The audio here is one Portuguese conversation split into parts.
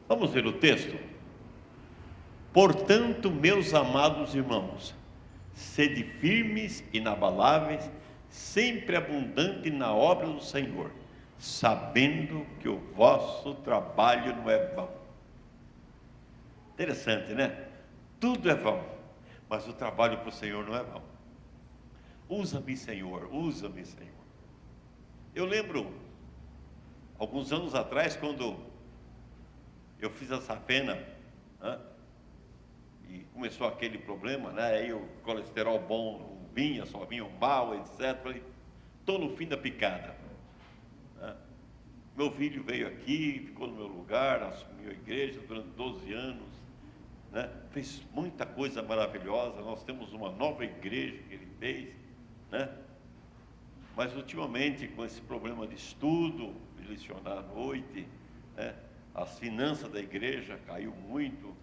Vamos ver o texto? Portanto, meus amados irmãos, sede firmes, inabaláveis, sempre abundante na obra do Senhor, sabendo que o vosso trabalho não é vão. Interessante, né? Tudo é vão, mas o trabalho para o Senhor não é vão. Usa-me, Senhor, usa-me, Senhor. Eu lembro, alguns anos atrás, quando eu fiz essa pena, e começou aquele problema, né? Aí o colesterol bom não vinha, só vinha o mal, etc. Falei, estou no fim da picada. Meu filho veio aqui, ficou no meu lugar, assumiu a igreja durante 12 anos, né? Fez muita coisa maravilhosa. Nós temos uma nova igreja que ele fez, né? Mas ultimamente, com esse problema de estudo, de lecionar à noite, né? As finanças da igreja caiu muito.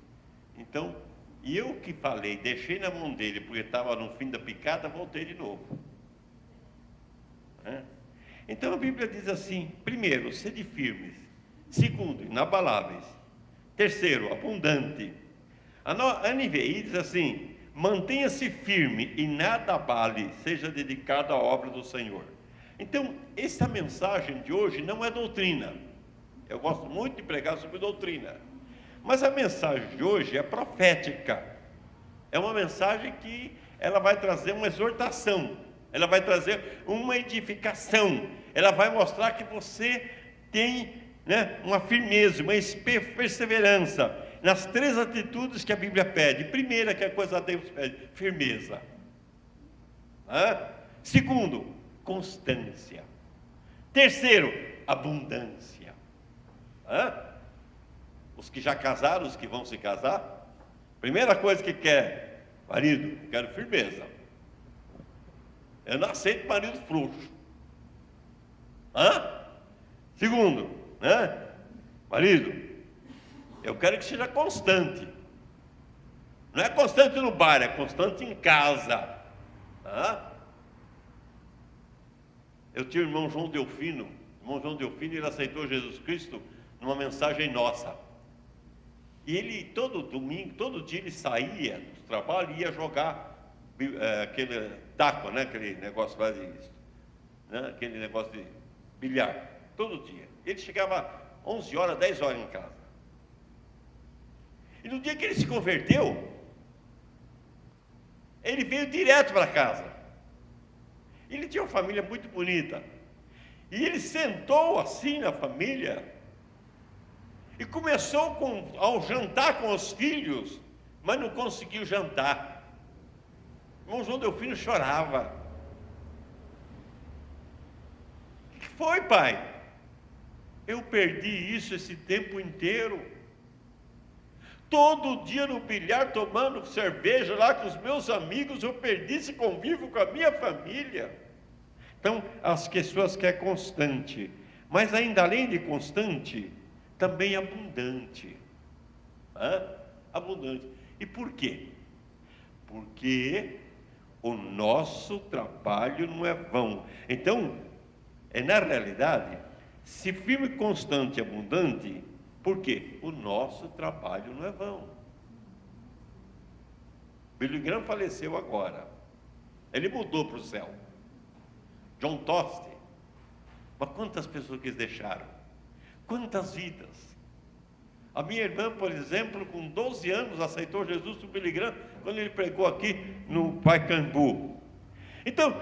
Então, e eu que falei, deixei na mão dele, porque estava no fim da picada, voltei de novo. Então a Bíblia diz assim: primeiro, sede firmes; segundo, inabaláveis; terceiro, abundante. A NVI diz assim: mantenha-se firme e nada abale, seja dedicado à obra do Senhor. Então, essa mensagem de hoje não é doutrina. Eu gosto muito de pregar sobre doutrina, mas a mensagem de hoje é profética. É uma mensagem que ela vai trazer uma exortação, ela vai trazer uma edificação, ela vai mostrar que você tem, né, uma firmeza, uma perseverança nas três atitudes que a Bíblia pede. Primeira, que a coisa Deus pede, firmeza. Segundo, constância. Terceiro, abundância. Os que já casaram, os que vão se casar, primeira coisa que quer, marido, eu quero firmeza. Eu não aceito marido frouxo. Segundo, marido, eu quero que seja constante. Não é constante no bar, é constante em casa. Eu tinha o irmão João Delfino. O irmão João Delfino, ele aceitou Jesus Cristo numa mensagem nossa. E ele, todo domingo, todo dia ele saía do trabalho e ia jogar aquele taco, né? Aquele negócio lá aquele negócio de bilhar, todo dia. Ele chegava 11 horas, 10 horas em casa. E no dia que ele se converteu, ele veio direto para casa. Ele tinha uma família muito bonita. E ele sentou assim na família e começou ao jantar com os filhos, mas não conseguiu jantar. O irmão João Delfino chorava. O que foi, pai? Eu perdi isso esse tempo inteiro. Todo dia no bilhar, tomando cerveja lá com os meus amigos, eu perdi esse convívio com a minha família. Então, as pessoas querem constante, mas ainda além de constante, também abundante. Abundante. E por quê? Porque o nosso trabalho não é vão. Então, na realidade, se firme, constante e abundante, por quê? O nosso trabalho não é vão. Billy Graham faleceu agora. Ele mudou para o céu. John Toste. Mas quantas pessoas que eles deixaram? Quantas vidas? A minha irmã, por exemplo, com 12 anos, aceitou Jesus do Billy Graham, quando ele pregou aqui no Pacaembu. Então,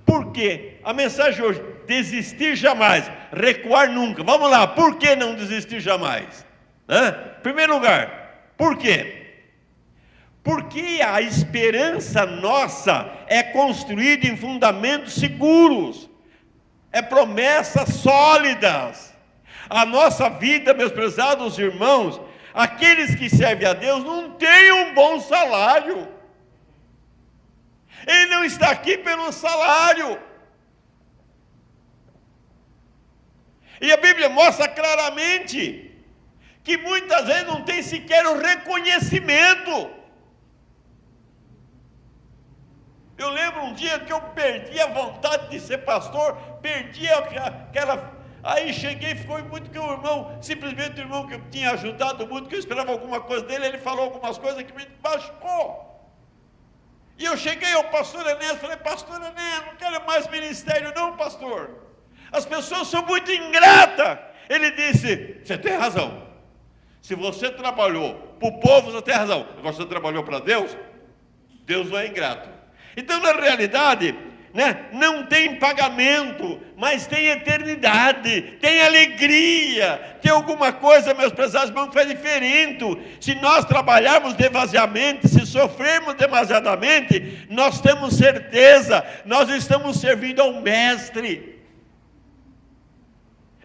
por quê? A mensagem hoje: desistir jamais, recuar nunca. Vamos lá, por que não desistir jamais? Em primeiro lugar, por quê? Porque a esperança nossa é construída em fundamentos seguros, é promessas sólidas. A nossa vida, meus prezados irmãos, aqueles que servem a Deus não têm um bom salário. Ele não está aqui pelo salário. E a Bíblia mostra claramente que muitas vezes não tem sequer o reconhecimento. Eu lembro um dia que eu perdi a vontade de ser pastor, perdi Aí cheguei, ficou muito que o irmão, simplesmente o irmão que eu tinha ajudado muito, que eu esperava alguma coisa dele, ele falou algumas coisas que me machucou. E eu cheguei ao pastor Enéas, falei: pastor Enéas, não quero mais ministério não, pastor. As pessoas são muito ingratas. Ele disse: você tem razão. Se você trabalhou para o povo, você tem razão. Agora, você trabalhou para Deus, Deus não é ingrato. Então, na realidade, não tem pagamento, mas tem eternidade, tem alegria, tem alguma coisa, meus prezados irmãos, que é diferente. Se nós trabalharmos demasiadamente, se sofrermos demasiadamente, nós temos certeza, nós estamos servindo ao Mestre.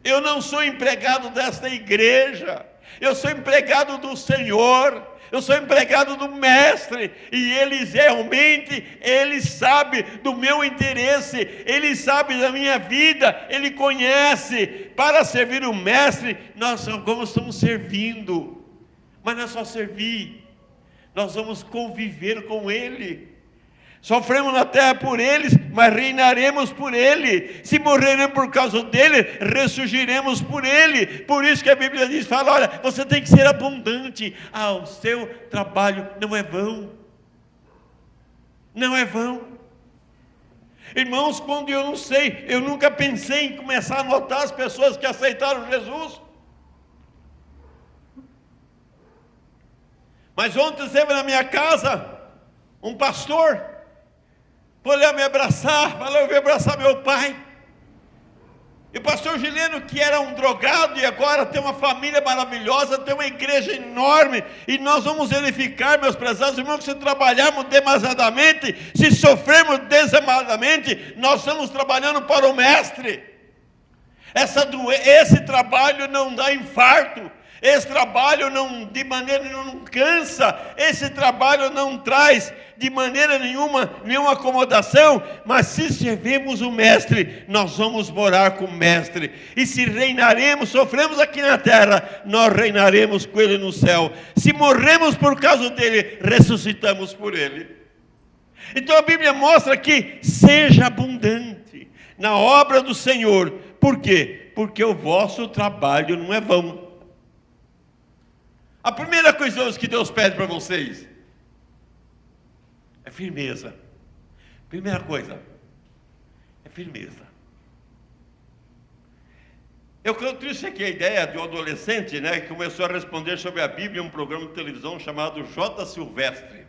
Eu não sou empregado desta igreja, eu sou empregado do Senhor, eu sou empregado do Mestre, e Ele sabe do meu interesse, Ele sabe da minha vida, Ele conhece. Para servir o Mestre, nós estamos servindo, mas não é só servir, nós vamos conviver com Ele. Sofremos na terra por eles, mas reinaremos por Ele. Se morreremos por causa dEle, ressurgiremos por Ele. Por isso que a Bíblia diz, fala: olha, você tem que ser abundante. O seu trabalho não é vão. Não é vão. Irmãos, quando eu nunca pensei em começar a notar as pessoas que aceitaram Jesus. Mas ontem esteve na minha casa um pastor, foi lá me abraçar, falou: eu vim abraçar meu pai. E o pastor Gileno, que era um drogado, e agora tem uma família maravilhosa, tem uma igreja enorme, e nós vamos verificar, meus prezados irmãos, que se trabalharmos demasiadamente, se sofrermos demasiadamente, nós estamos trabalhando para o Mestre. Esse trabalho não dá infarto, esse trabalho de maneira nenhuma não cansa, esse trabalho não traz de maneira nenhuma acomodação, mas se servimos o Mestre, nós vamos morar com o Mestre, e se reinaremos, sofremos aqui na terra, nós reinaremos com Ele no céu. Se morremos por causa dEle, ressuscitamos por Ele. Então a Bíblia mostra que seja abundante na obra do Senhor. Por quê? Porque o vosso trabalho não é vão. A primeira coisa que Deus pede para vocês é firmeza. Primeira coisa é firmeza. Eu trouxe aqui a ideia de um adolescente, que começou a responder sobre a Bíblia em um programa de televisão chamado J. Silvestre.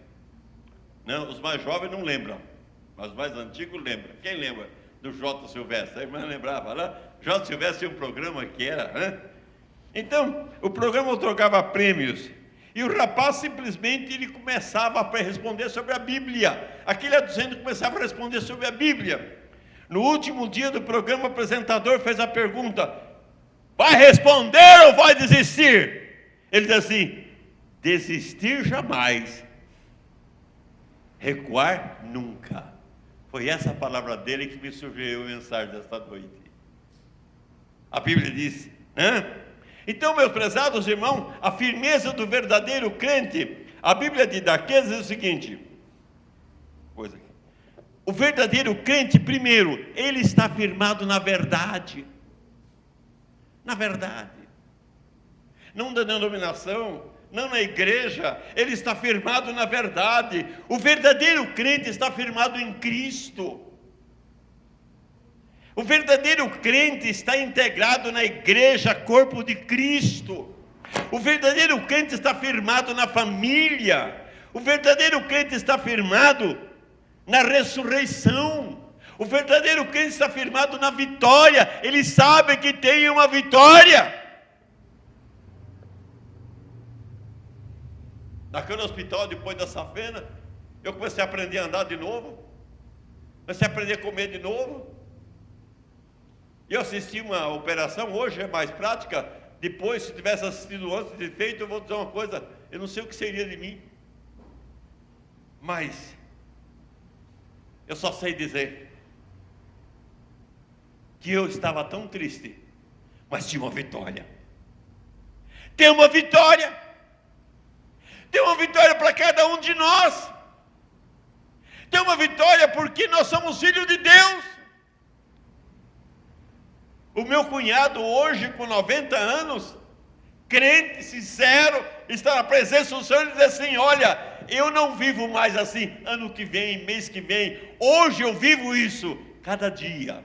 Os mais jovens não lembram, mas os mais antigos lembram. Quem lembra do J. Silvestre? A irmã lembrava lá? J. Silvestre tinha um programa que era... Então, o programa otorgava prêmios, e o rapaz simplesmente ele começava a responder sobre a Bíblia. Aquele adolescente começava a responder sobre a Bíblia. No último dia do programa, o apresentador fez a pergunta: vai responder ou vai desistir? Ele diz assim: desistir jamais, recuar nunca. Foi essa a palavra dele que me sugeriu a mensagem desta noite. A Bíblia diz, Então, meus prezados irmãos, a firmeza do verdadeiro crente, a Bíblia de Daqueles diz o seguinte: o verdadeiro crente, primeiro, ele está firmado na verdade. Na verdade. Não na denominação, não na igreja, ele está firmado na verdade. O verdadeiro crente está firmado em Cristo. O verdadeiro crente está integrado na igreja, corpo de Cristo. O verdadeiro crente está firmado na família. O verdadeiro crente está firmado na ressurreição. O verdadeiro crente está firmado na vitória. Ele sabe que tem uma vitória. Naquele hospital, depois da safena, eu comecei a aprender a andar de novo. Comecei a aprender a comer de novo. Eu assisti uma operação, hoje é mais prática. Depois, se tivesse assistido antes de feito, eu vou dizer uma coisa: eu não sei o que seria de mim. Mas eu só sei dizer que eu estava tão triste, mas tinha uma vitória. Tem uma vitória. Tem uma vitória para cada um de nós. Tem uma vitória porque nós somos filhos de Deus. O meu cunhado hoje, com 90 anos, crente, sincero, está na presença do Senhor e diz assim: olha, eu não vivo mais assim, ano que vem, mês que vem, hoje eu vivo isso, cada dia.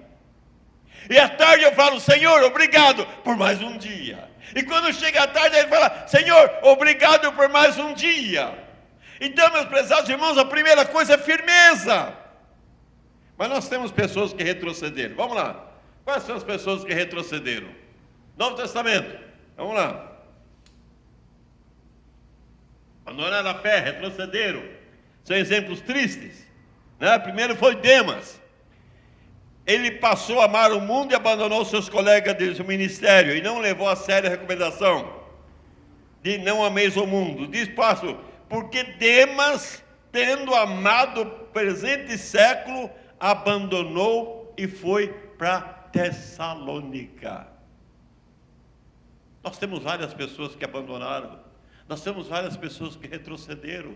E à tarde eu falo: Senhor, obrigado por mais um dia. E quando chega a tarde ele fala: Senhor, obrigado por mais um dia. Então, meus prezados irmãos, a primeira coisa é firmeza. Mas nós temos pessoas que retrocederam. Vamos lá. Quais são as pessoas que retrocederam? Novo Testamento. Vamos lá. Abandonaram a fé, retrocederam. São exemplos tristes, né? Primeiro foi Demas. Ele passou a amar o mundo e abandonou seus colegas de seu ministério e não levou a sério a recomendação de não ameis o mundo. Diz passo, porque Demas, tendo amado o presente século, abandonou e foi para Tessalônica. Nós temos várias pessoas que abandonaram, nós temos várias pessoas que retrocederam.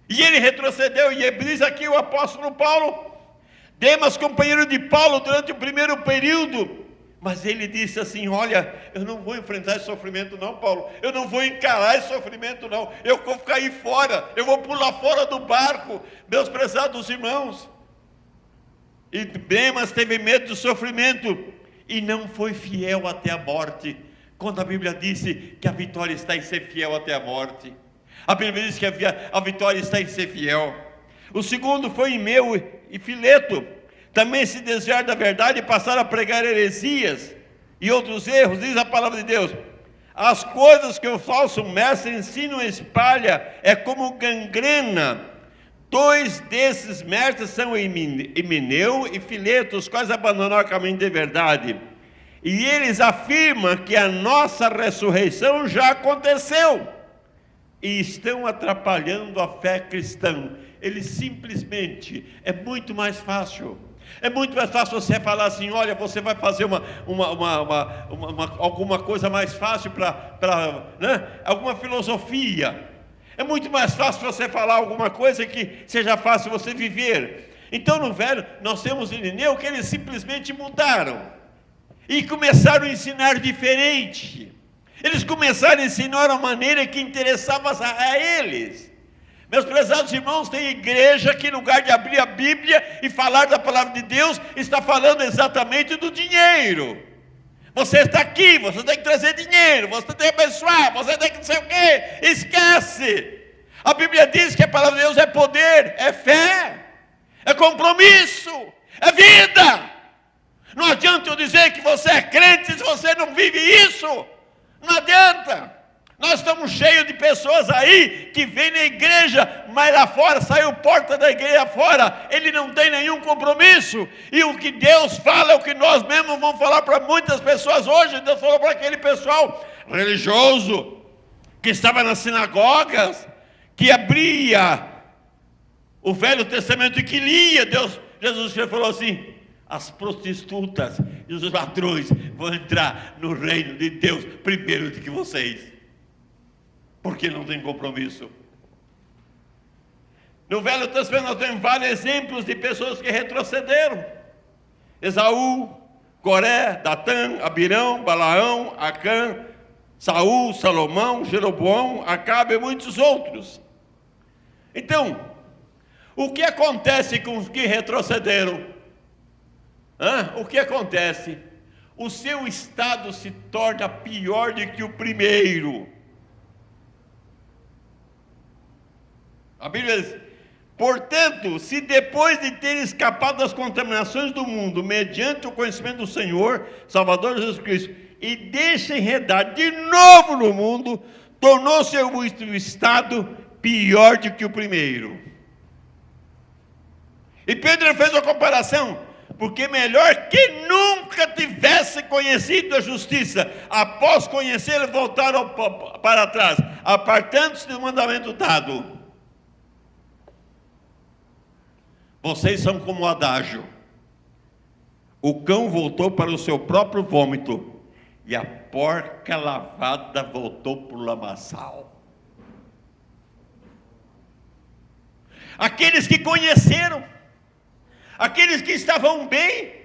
E ele retrocedeu, e diz aqui o apóstolo Paulo, Demas, companheiro de Paulo durante o primeiro período, mas ele disse assim: olha, eu não vou enfrentar esse sofrimento não, Paulo, eu não vou encarar esse sofrimento não, eu vou cair fora, eu vou pular fora do barco, meus prezados irmãos. E Demas teve medo do sofrimento e não foi fiel até a morte, quando a Bíblia disse que a vitória está em ser fiel até a morte. A Bíblia diz que a vitória está em ser fiel. O segundo foi Imeu e Fileto, também se desviaram da verdade e passaram a pregar heresias e outros erros. Diz a palavra de Deus: as coisas que o falso mestre ensina e espalha é como gangrena. Dois desses mestres são Himeneu e Fileto, os quais abandonaram o caminho de verdade. E eles afirmam que a nossa ressurreição já aconteceu e estão atrapalhando a fé cristã. Eles simplesmente, é muito mais fácil você falar assim: olha, você vai fazer alguma coisa mais fácil né? Alguma filosofia. É muito mais fácil você falar alguma coisa que seja fácil você viver. Então no velho, nós temos em Irineu que eles simplesmente mudaram e começaram a ensinar diferente. Eles começaram a ensinar uma maneira que interessava a eles. Meus prezados irmãos, tem igreja que, em lugar de abrir a Bíblia e falar da palavra de Deus, está falando exatamente do dinheiro. Você está aqui, você tem que trazer dinheiro, você tem que abençoar, você tem que não sei o quê. Esquece. A Bíblia diz que a palavra de Deus é poder, é fé, é compromisso, é vida. Não adianta eu dizer que você é crente se você não vive isso. Não adianta. Nós estamos cheios de pessoas aí que vêm na igreja, mas lá fora, saiu porta da igreja fora, ele não tem nenhum compromisso. E o que Deus fala é o que nós mesmos vamos falar para muitas pessoas hoje. Deus falou para aquele pessoal religioso que estava nas sinagogas, que abria o Velho Testamento e que lia. Jesus falou assim: as prostitutas e os ladrões vão entrar no reino de Deus primeiro do que vocês, porque não tem compromisso. No Velho Testamento nós temos vários exemplos de pessoas que retrocederam: Esaú, Coré, Datã, Abirão, Balaão, Acã, Saul, Salomão, Jeroboão, Acabe e muitos outros. Então, o que acontece com os que retrocederam? O que acontece? O seu estado se torna pior do que o primeiro. A Bíblia diz: portanto, se depois de ter escapado das contaminações do mundo, mediante o conhecimento do Senhor, Salvador Jesus Cristo, e deixa enredar de novo no mundo, tornou-se o estado pior do que o primeiro. E Pedro fez uma comparação: porque melhor que nunca tivesse conhecido a justiça, após conhecê-la voltaram para trás, apartando-se do mandamento dado. Vocês são como o adágio: o cão voltou para o seu próprio vômito, e a porca lavada voltou para o lamaçal. Aqueles que conheceram, aqueles que estavam bem,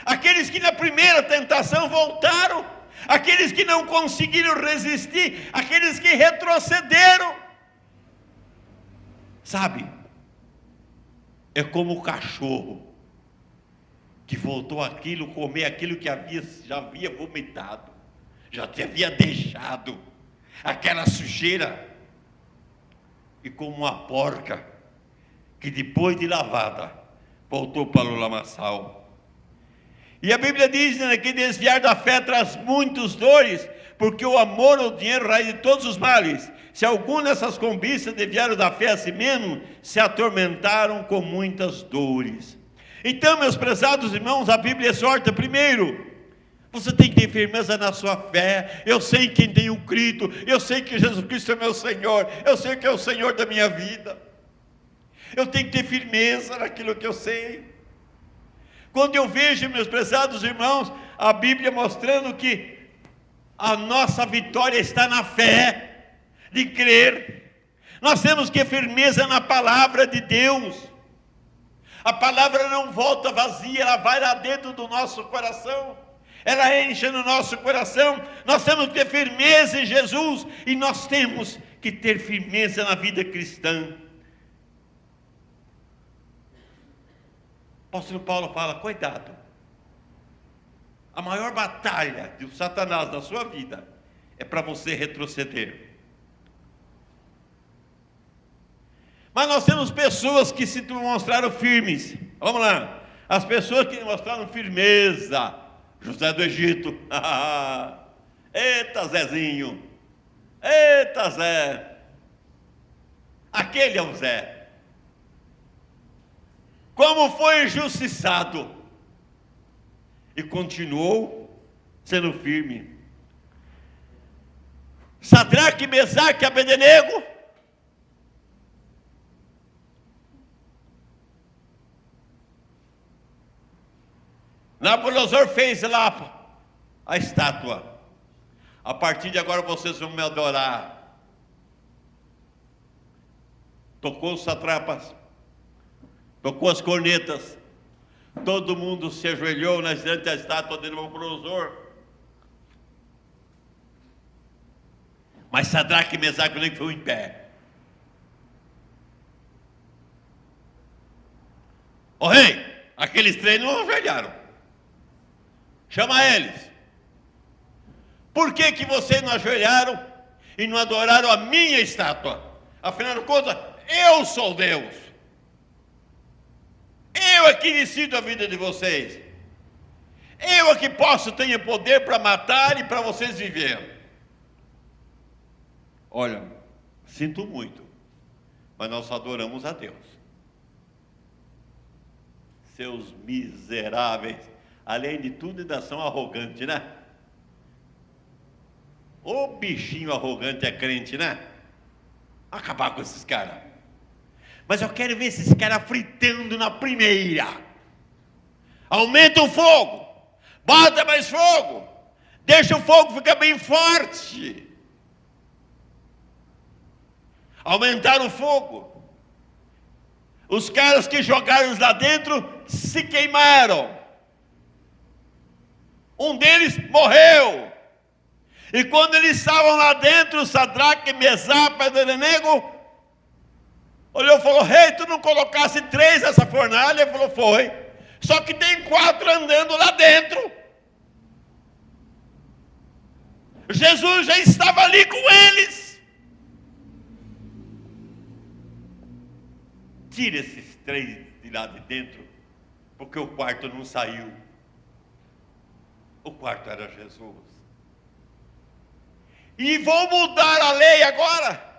aqueles que na primeira tentação voltaram, aqueles que não conseguiram resistir, aqueles que retrocederam. Sabe, é como o cachorro que voltou aquilo, comer aquilo que já havia vomitado, já havia deixado aquela sujeira, e como uma porca que depois de lavada voltou para o lamaçal. E a Bíblia diz, né, que desviar da fé traz muitas dores, porque o amor ao dinheiro é raiz de todos os males. Se algum dessas cobiças desviaram da fé a si mesmo, se atormentaram com muitas dores. Então, meus prezados irmãos, a Bíblia exorta primeiro, você tem que ter firmeza na sua fé. Eu sei quem tenho crido, eu sei que Jesus Cristo é meu Senhor, eu sei que é o Senhor da minha vida. Eu tenho que ter firmeza naquilo que eu sei. Quando eu vejo, meus prezados irmãos, a Bíblia mostrando que a nossa vitória está na fé, de crer. Nós temos que ter firmeza na palavra de Deus. A palavra não volta vazia, ela vai lá dentro do nosso coração, ela enche no nosso coração. Nós temos que ter firmeza em Jesus, e nós temos que ter firmeza na vida cristã. O apóstolo Paulo fala, cuidado, a maior batalha de Satanás na sua vida é para você retroceder. Mas nós temos pessoas que se mostraram firmes. Vamos lá, as pessoas que mostraram firmeza. José do Egito, eita Zezinho, eita Zé, aquele é o Zé. Como foi injustiçado, e continuou sendo firme. Sadraque, Mesaque e Abednego, Nabucodonosor fez lá a estátua. A partir de agora vocês vão me adorar. Tocou os satrapas, tocou as cornetas, todo mundo se ajoelhou diante da estátua de Nabucodonosor. Mas Sadraque, Mesaque e Abednego foram em pé. Ô rei, aqueles três não ajoelharam. Chama eles. Por que vocês não ajoelharam e não adoraram a minha estátua? Afinal de contas, eu sou Deus. Eu é que decido a vida de vocês. Eu é que tenho poder para matar e para vocês viverem. Olha, sinto muito, mas nós adoramos a Deus. Seus miseráveis, além de tudo, ainda são arrogantes, né? Ô bichinho arrogante é crente, né? Acabar com esses caras. Mas eu quero ver esses caras fritando na primeira. Aumenta o fogo, bota mais fogo, deixa o fogo ficar bem forte. Aumentaram o fogo. Os caras que jogaram lá dentro se queimaram. Um deles morreu. E quando eles estavam lá dentro, Sadraque, Mesaque e Abednego olhou e falou: rei, tu não colocasse 3 nessa fornalha? Ele falou: foi. Só que tem 4 andando lá dentro. Jesus já estava ali com eles. Tira esses 3 de lá de dentro, porque o quarto não saiu. O quarto era Jesus. E vou mudar a lei agora.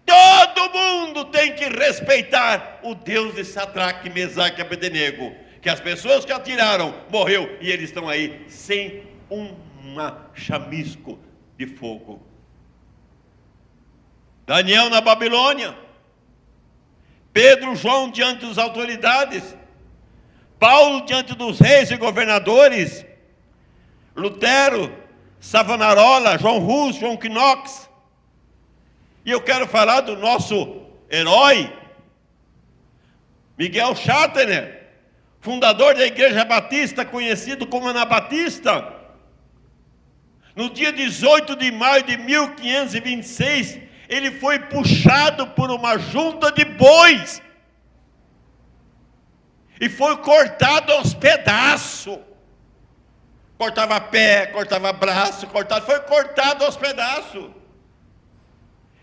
Todo mundo tem que respeitar o Deus de Sadraque, Mesaque e Abednego. Que as pessoas que atiraram morreu e eles estão aí sem um chamisco de fogo. Daniel na Babilônia, Pedro, João diante das autoridades, Paulo diante dos reis e governadores, Lutero, Savonarola, João Hus, João Knox. E eu quero falar do nosso herói, Miguel Schattner. fundador da Igreja Batista, conhecido como Anabatista, no dia 18 de maio de 1526, ele foi puxado por uma junta de bois e foi cortado aos pedaços. Cortava pé, cortava braço, foi cortado aos pedaços.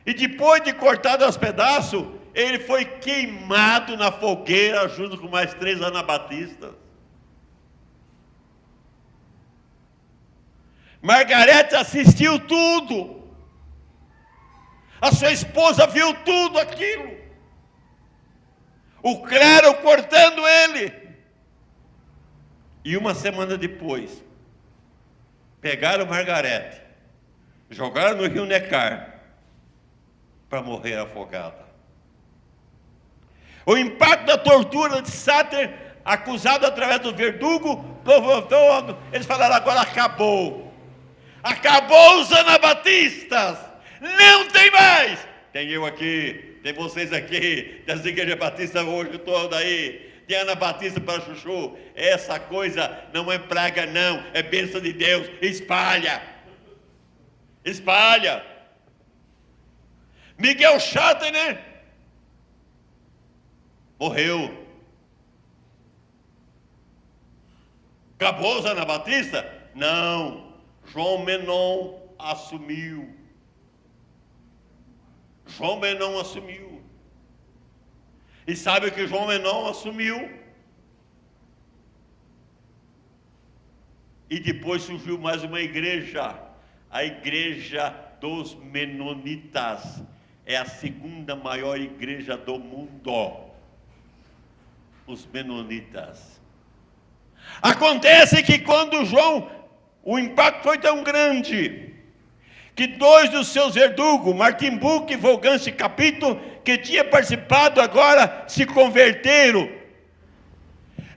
E depois de cortado aos pedaços, ele foi queimado na fogueira junto com mais 3 anabatistas. Margarete assistiu tudo. A sua esposa viu tudo aquilo. O clero cortando ele. E uma semana depois, pegaram Margarete, jogaram no rio Neckar, para morrer afogada. O impacto da tortura de Sáter, acusado através do verdugo, eles falaram: agora acabou. Acabou os anabatistas. Não tem mais. Tem eu aqui, tem vocês aqui, das igrejas batistas hoje toda aí. Tem anabatista para chuchu. Essa coisa não é praga não, é bênção de Deus. Espalha. Espalha. Miguel Cháter, né? Morreu. Acabou os anabatistas? Não. João Menon assumiu. João Menon assumiu. E sabe o que João Menon assumiu? E depois surgiu mais uma igreja, a igreja dos Menonitas. É a segunda maior igreja do mundo. Os Menonitas. Acontece que quando João, o impacto foi tão grande, que 2 dos seus verdugos, Martin Buch e Wolfgang Capito, que tinha participado agora, se converteram.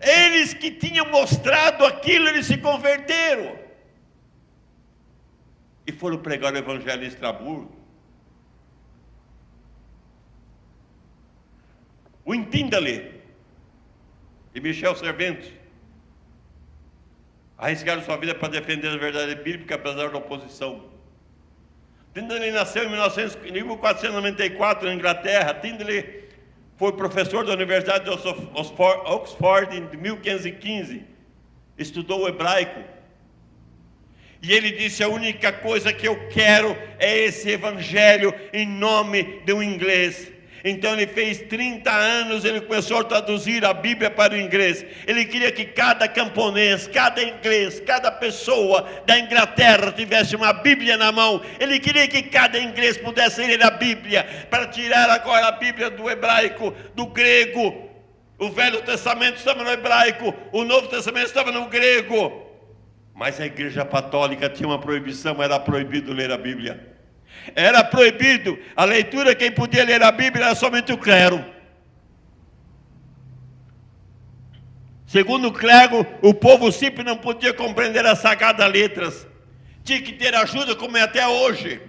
Eles que tinham mostrado aquilo, eles se converteram. E foram pregar o evangelho em Estrasburgo. O Tindale e Michel Servente arriscaram sua vida para defender a verdade bíblica, apesar da oposição. Tindale nasceu em 1494 na Inglaterra. Tindale foi professor da Universidade de Oxford em 1515. Estudou o hebraico. E ele disse: a única coisa que eu quero é esse evangelho em nome do inglês. Então ele fez 30 anos, ele começou a traduzir a Bíblia para o inglês. Ele queria que cada camponês, cada inglês, cada pessoa da Inglaterra tivesse uma Bíblia na mão. Ele queria que cada inglês pudesse ler a Bíblia, para tirar agora a Bíblia do hebraico, do grego. O Velho Testamento estava no hebraico, o Novo Testamento estava no grego. Mas a Igreja Católica tinha uma proibição, era proibido ler a Bíblia. Era proibido a leitura, quem podia ler a Bíblia era somente o clero. Segundo o clero, o povo simples não podia compreender as sagradas letras. Tinha que ter ajuda, como é até hoje.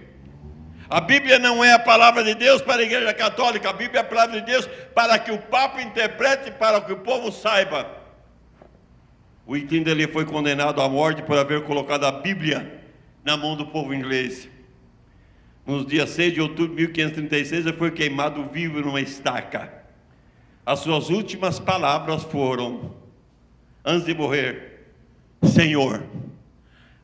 A Bíblia não é a palavra de Deus para a Igreja Católica. A Bíblia é a palavra de Deus para que o Papa interprete, para que o povo saiba. O Tindale foi condenado à morte por haver colocado a Bíblia na mão do povo inglês. No dia 6 de outubro de 1536, ele foi queimado vivo numa estaca. As suas últimas palavras foram, antes de morrer: Senhor,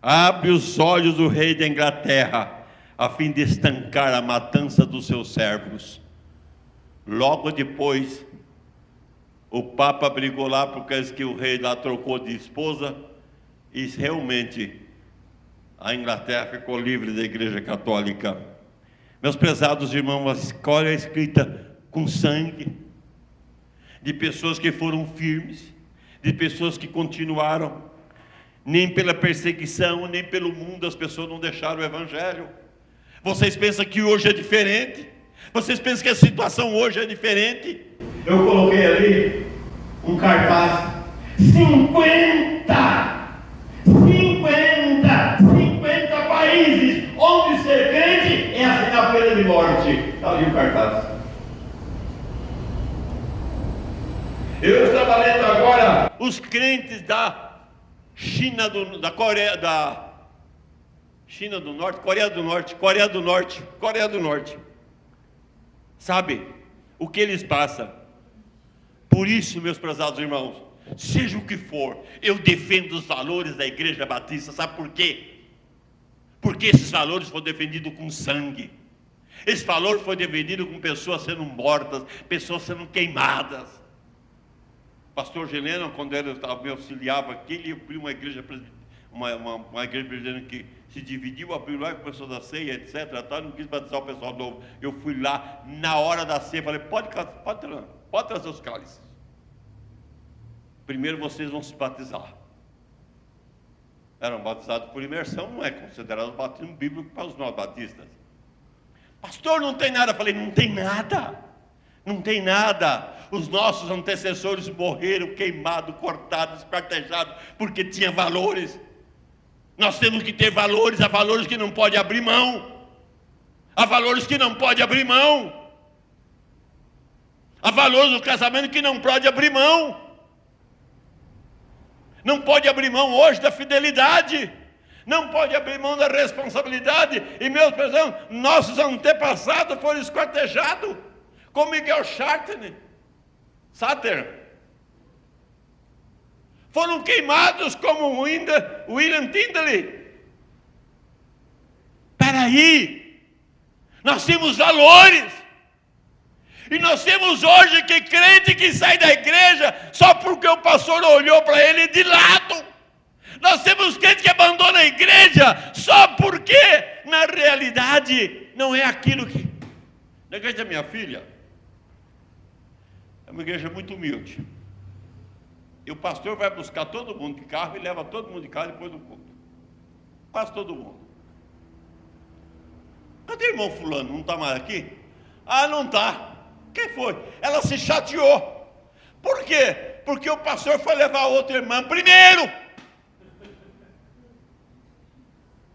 abre os olhos do rei da Inglaterra, a fim de estancar a matança dos seus servos. Logo depois, o Papa brigou lá, porque que o rei lá trocou de esposa, e realmente a Inglaterra ficou livre da Igreja Católica. Meus prezados irmãos, a história é escrita com sangue, de pessoas que foram firmes, de pessoas que continuaram. Nem pela perseguição, nem pelo mundo as pessoas não deixaram o Evangelho. Vocês pensam que hoje é diferente? Vocês pensam que a situação hoje é diferente? Eu coloquei ali um cartaz: 50 países onde ser crente é assinar a pena de morte. Está ali o cartaz. Eu estava lendo agora os crentes da China da Coreia, da China do Norte, Coreia do Norte. Sabe o que eles passam? Por isso, meus prezados irmãos, seja o que for, eu defendo os valores da Igreja Batista. Sabe por quê? Porque esses valores foram defendidos com sangue. Esse valor foi defendido com pessoas sendo mortas, pessoas sendo queimadas. Pastor Geleno, quando ele me auxiliava aqui, ele abriu uma igreja presbiteriana que se dividiu, abriu lá, começou da ceia, etc. Não quis batizar o pessoal novo. Eu fui lá, na hora da ceia, falei, pode trazer os cálices. Primeiro vocês vão se batizar. Eram batizados por imersão, não é considerado batismo bíblico para os nós batistas. Pastor, não tem nada. Eu falei, não tem nada. Não tem nada. Os nossos antecessores morreram queimados, cortados, esquartejados, porque tinha valores. Nós temos que ter valores. Há valores que não pode abrir mão. Há valores que não pode abrir mão. Há valores do casamento que não pode abrir mão. Não pode abrir mão hoje da fidelidade. Não pode abrir mão da responsabilidade. E meus prezados, nossos antepassados foram esquartejados, como Miguel Sáter. Foram queimados como William Tyndale. Espera aí, nós temos valores. E nós temos hoje que crente que sai da igreja só porque o pastor olhou para ele de lado. Nós temos crente que abandona a igreja só porque, na realidade, não é aquilo que... Na igreja da minha filha, é uma igreja muito humilde. E o pastor vai buscar todo mundo de carro e leva todo mundo de carro depois do culto. Quase todo mundo. Cadê o irmão fulano? Não está mais aqui? Ah, não está. Quem foi? Ela se chateou. Por quê? Porque o pastor foi levar a outra irmã primeiro.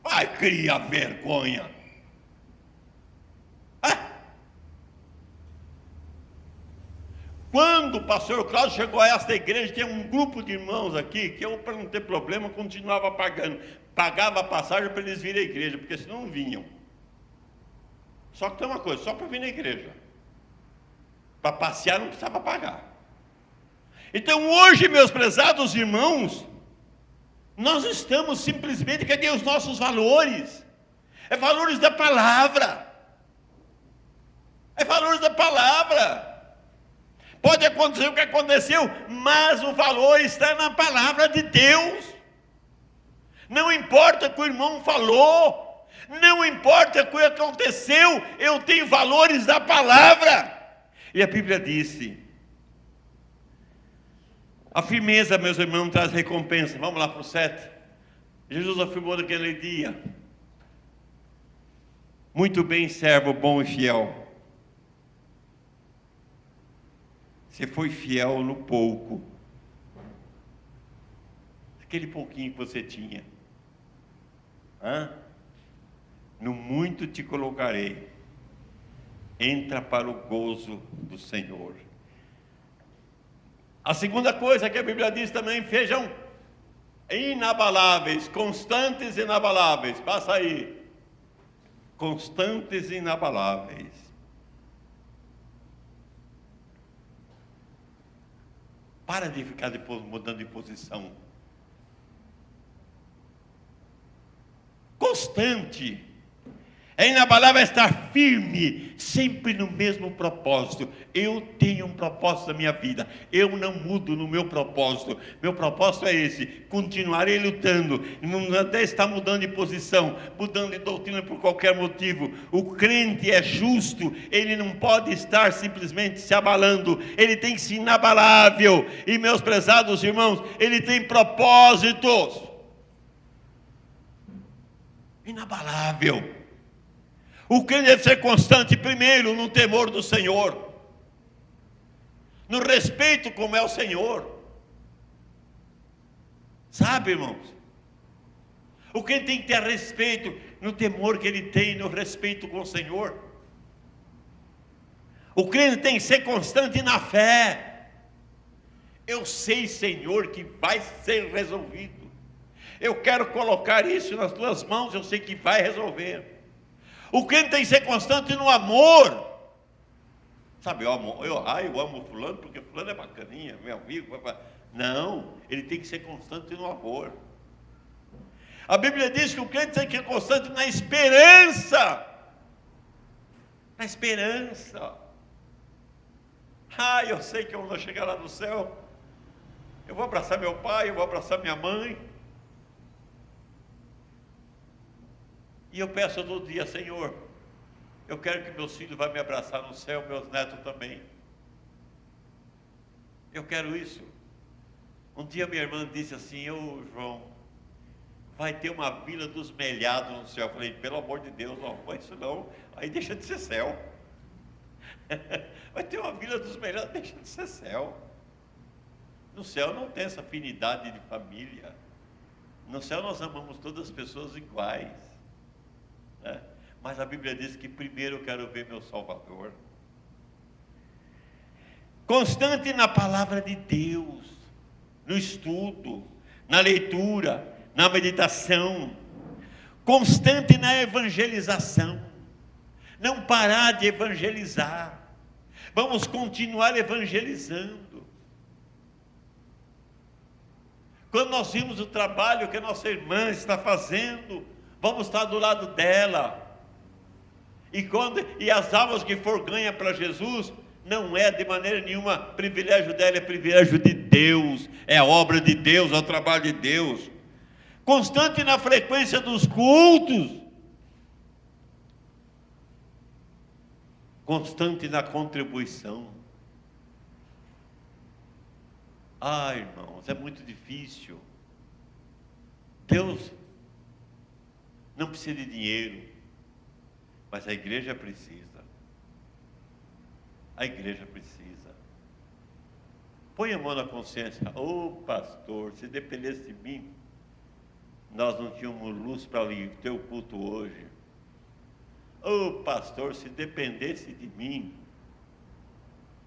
Vai criar vergonha. Quando o pastor Cláudio chegou a esta igreja, tem um grupo de irmãos aqui, que eu, para não ter problema, continuava pagando. Pagava a passagem para eles virem à igreja, porque senão não vinham. Só que tem uma coisa, só para vir na igreja. Para passear não precisava pagar. Então hoje, meus prezados irmãos, nós estamos simplesmente, cadê os nossos valores? É valores da palavra. É valores da palavra. Pode acontecer o que aconteceu, mas o valor está na palavra de Deus. Não importa o que o irmão falou, não importa o que aconteceu, eu tenho valores da palavra. E a Bíblia disse, a firmeza, meus irmãos, traz recompensa. Vamos lá para o 7. Jesus afirmou naquele dia, muito bem, servo bom e fiel. Você foi fiel no pouco. Aquele pouquinho que você tinha. No muito te colocarei. Entra para o gozo do Senhor. A segunda coisa que a Bíblia diz também, sejam inabaláveis, constantes e inabaláveis. Passa aí. Constantes e inabaláveis. Para de ficar depois mudando de posição. Constante. É inabalável estar firme, sempre no mesmo propósito. Eu tenho um propósito na minha vida. Eu não mudo no meu propósito. Meu propósito é esse. Continuarei lutando. Não até estar mudando de posição, mudando de doutrina por qualquer motivo. O crente é justo. Ele não pode estar simplesmente se abalando. Ele tem que ser inabalável. E meus prezados irmãos, ele tem propósitos. Inabalável. O crente deve ser constante, primeiro, no temor do Senhor, no respeito como é o Senhor. Sabe, irmãos? O crente tem que ter respeito no temor que ele tem, no respeito com o Senhor. O crente tem que ser constante na fé. Eu sei, Senhor, que vai ser resolvido. Eu quero colocar isso nas tuas mãos, eu sei que vai resolver. O crente tem que ser constante no amor. Sabe, eu amo fulano porque fulano é bacaninha, meu amigo. Não, ele tem que ser constante no amor. A Bíblia diz que o crente tem que ser constante na esperança. Na esperança. Eu sei que eu vou chegar lá no céu. Eu vou abraçar meu pai, eu vou abraçar minha mãe. E eu peço todo dia, Senhor, eu quero que meus filhos vão me abraçar no céu, meus netos também. Eu quero isso. Um dia minha irmã disse assim: João, vai ter uma vila dos melhados no céu. Eu falei: pelo amor de Deus, não foi isso não, aí deixa de ser céu. Vai ter uma vila dos melhados, deixa de ser céu. No céu não tem essa afinidade de família. No céu nós amamos todas as pessoas iguais, né? Mas a Bíblia diz que primeiro eu quero ver meu Salvador. Constante na palavra de Deus, no estudo, na leitura, na meditação, constante na evangelização, não parar de evangelizar, vamos continuar evangelizando. Quando nós vimos o trabalho que a nossa irmã está fazendo, vamos estar do lado dela, e as almas que for ganha para Jesus, não é de maneira nenhuma privilégio dela, é privilégio de Deus, é a obra de Deus, é o trabalho de Deus. Constante na frequência dos cultos, constante na contribuição. Irmãos, é muito difícil. Deus não precisa de dinheiro, mas a igreja precisa. A igreja precisa. Põe a mão na consciência. Pastor, se dependesse de mim, nós não tínhamos luz para ter o culto hoje. Pastor, se dependesse de mim,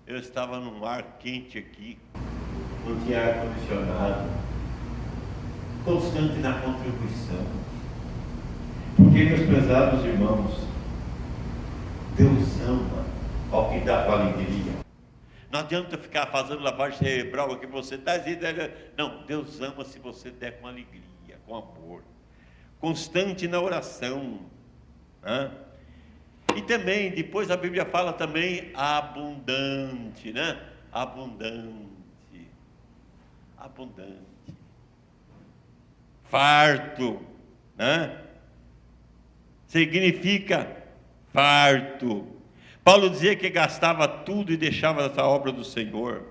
eu estava num ar quente aqui, não tinha ar condicionado. Constante na contribuição. Porque, meus prezados irmãos, Deus ama ao que dá com alegria. Não adianta ficar fazendo lavagem cerebral aqui, você está dizendo, não, Deus ama se você der com alegria, com amor, constante na oração, né? E também, depois a Bíblia fala também abundante, né? Abundante, farto, né? Significa farto. Paulo dizia que gastava tudo e deixava essa obra do Senhor.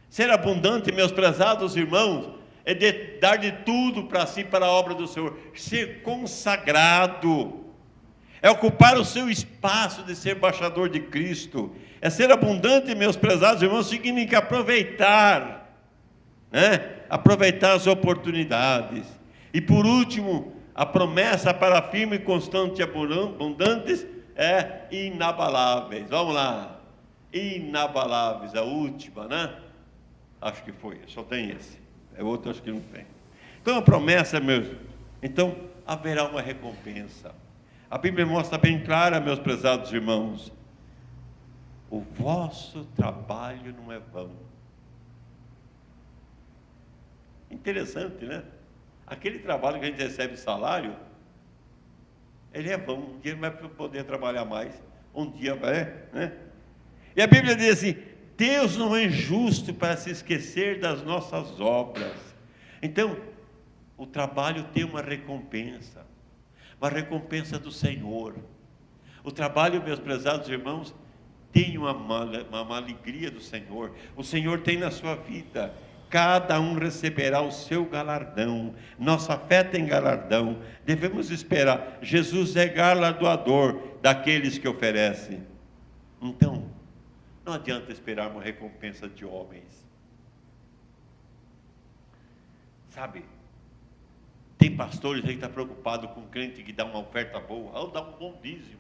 Ser abundante, meus prezados irmãos, é dar de tudo para si, para a obra do Senhor. Ser consagrado, é ocupar o seu espaço de ser embaixador de Cristo. É ser abundante, meus prezados irmãos, significa aproveitar, né? Aproveitar as oportunidades. E por último, a promessa para firme, constante e abundantes é inabaláveis. Vamos lá, inabaláveis, a última, né? Acho que foi, só tem esse. É outro, acho que não tem. Então a promessa, então haverá uma recompensa. A Bíblia mostra bem clara, meus prezados irmãos, o vosso trabalho não é vão. Interessante, né? Aquele trabalho que a gente recebe salário, ele é vão, um dia não vai poder trabalhar mais, um dia vai, né? E a Bíblia diz assim: Deus não é injusto para se esquecer das nossas obras. Então, o trabalho tem uma recompensa do Senhor. O trabalho, meus prezados irmãos, tem uma alegria do Senhor. O Senhor tem na sua vida. Cada um receberá o seu galardão. Nossa fé tem galardão. Devemos esperar. Jesus é galardoador daqueles que oferecem. Então, não adianta esperar uma recompensa de homens. Sabe, tem pastores aí que estão preocupados com crente que dá uma oferta boa, ou dá um bom dízimo.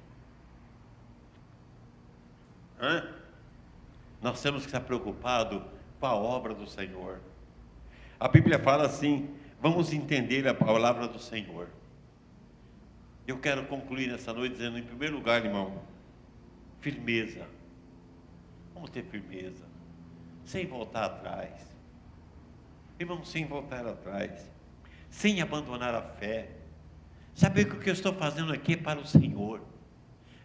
Nós temos que estar preocupados com a obra do Senhor. A Bíblia fala assim: vamos entender a palavra do Senhor. Eu quero concluir nessa noite dizendo, em primeiro lugar, irmão, firmeza. Vamos ter firmeza, sem voltar atrás. Irmão, sem voltar atrás, sem abandonar a fé. Saber que o que eu estou fazendo aqui é para o Senhor,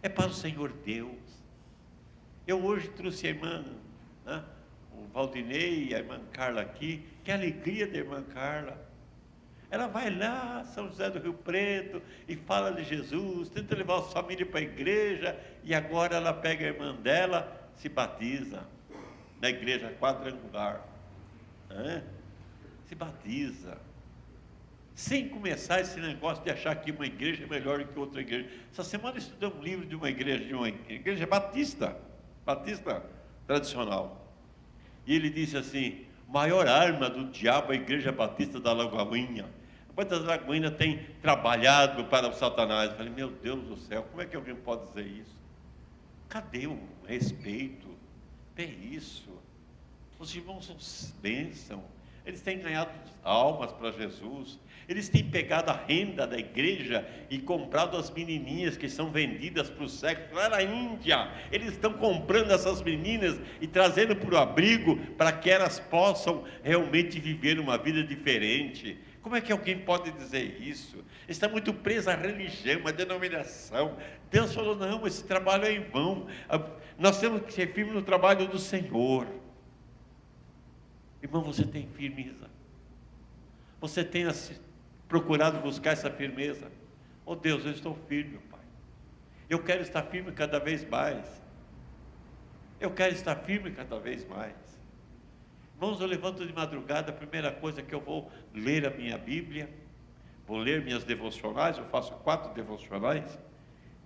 é para o Senhor Deus. Eu hoje trouxe a irmã, né, o Valdinei e a irmã Carla aqui. Que alegria da irmã Carla. Ela vai lá, São José do Rio Preto, e fala de Jesus, tenta levar a família para a igreja, e agora ela pega a irmã dela, se batiza na igreja quadrangular, né? Se batiza, sem começar esse negócio de achar que uma igreja é melhor do que outra igreja. Essa semana estudei um livro de uma igreja batista tradicional, e ele disse assim: maior arma do diabo é a igreja batista da Lagoinha. Quantas Lagoinhas tem trabalhado para o Satanás? Eu falei, meu Deus do céu, como é que alguém pode dizer isso? Cadê o respeito? É isso. Os irmãos são bênção. Eles têm ganhado almas para Jesus. Eles têm pegado a renda da igreja e comprado as menininhas que são vendidas para o sexo. Lá na Índia, eles estão comprando essas meninas e trazendo para o abrigo para que elas possam realmente viver uma vida diferente. Como é que alguém pode dizer isso? Está muito preso à religião, à denominação. Deus falou, não, esse trabalho é em vão. Nós temos que ser firmes no trabalho do Senhor. Irmão, você tem firmeza? Você tem procurado buscar essa firmeza? Oh Deus, eu estou firme, Pai. Eu quero estar firme cada vez mais. Eu quero estar firme cada vez mais. Irmãos, eu levanto de madrugada, a primeira coisa que eu vou ler a minha Bíblia, vou ler minhas devocionais, eu faço 4 devocionais,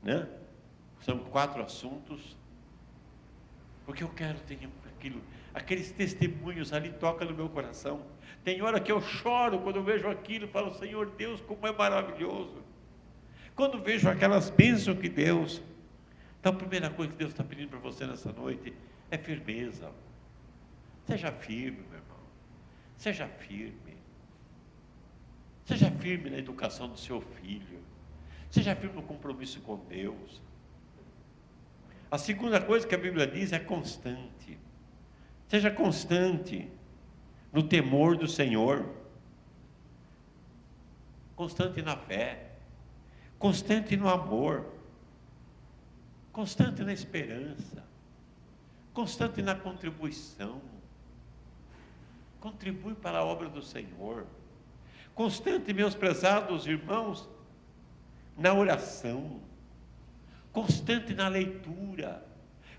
né? São 4 assuntos, porque eu quero ter aqueles testemunhos ali, toca no meu coração. Tem hora que eu choro quando eu vejo aquilo, falo, Senhor Deus, como é maravilhoso. Quando vejo aquelas bênçãos que Deus... Então a primeira coisa que Deus está pedindo para você nessa noite é firmeza. Seja firme, meu irmão. Seja firme. Seja firme na educação do seu filho. Seja firme no compromisso com Deus. A segunda coisa que a Bíblia diz é constante. Seja constante no temor do Senhor. Constante na fé. Constante no amor. Constante na esperança. Constante na contribuição. Contribui para a obra do Senhor. Constante, meus prezados irmãos, na oração. Constante na leitura.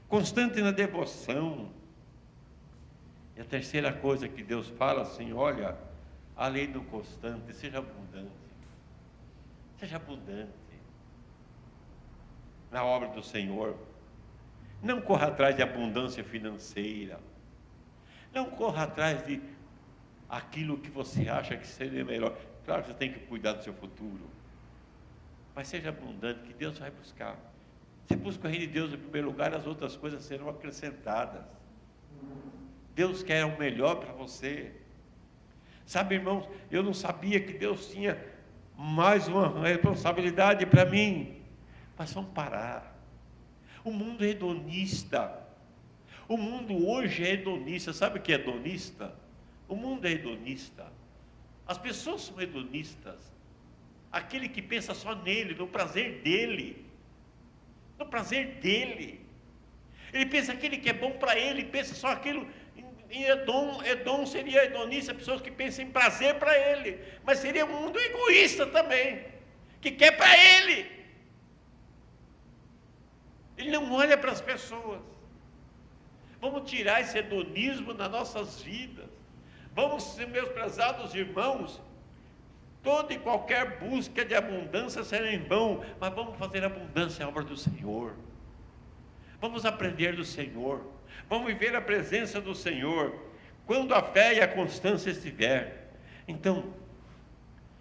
Constante na devoção. E a terceira coisa que Deus fala assim, olha, além do constante, seja abundante. Seja abundante na obra do Senhor. Não corra atrás de abundância financeira. Não corra atrás de aquilo que você acha que seria melhor. Claro que você tem que cuidar do seu futuro. Mas seja abundante, que Deus vai buscar. Você busca o reino de Deus em primeiro lugar, as outras coisas serão acrescentadas. Deus quer o melhor para você. Sabe, irmãos, eu não sabia que Deus tinha mais uma responsabilidade para mim. Mas vamos parar. O mundo é hedonista. O mundo hoje é hedonista. Sabe o que é hedonista? O mundo é hedonista. As pessoas são hedonistas. Aquele que pensa só nele, no prazer dele. No prazer dele. Ele pensa aquele que é bom para ele, pensa só aquilo. Em Edom seria hedonista, pessoas que pensam em prazer para ele. Mas seria um mundo egoísta também, que quer para ele. Ele não olha para as pessoas. Vamos tirar esse hedonismo das nossas vidas. Vamos, meus prezados irmãos, toda e qualquer busca de abundância será em vão, mas vamos fazer abundância à obra do Senhor. Vamos aprender do Senhor. Vamos viver a presença do Senhor. Quando a fé e a constância estiver. Então,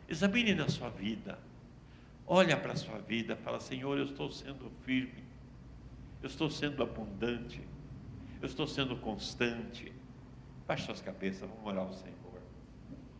examine na sua vida. Olha para a sua vida, fala, Senhor, eu estou sendo firme. Eu estou sendo abundante. Eu estou sendo constante. Baixe suas cabeças, vamos orar ao Senhor.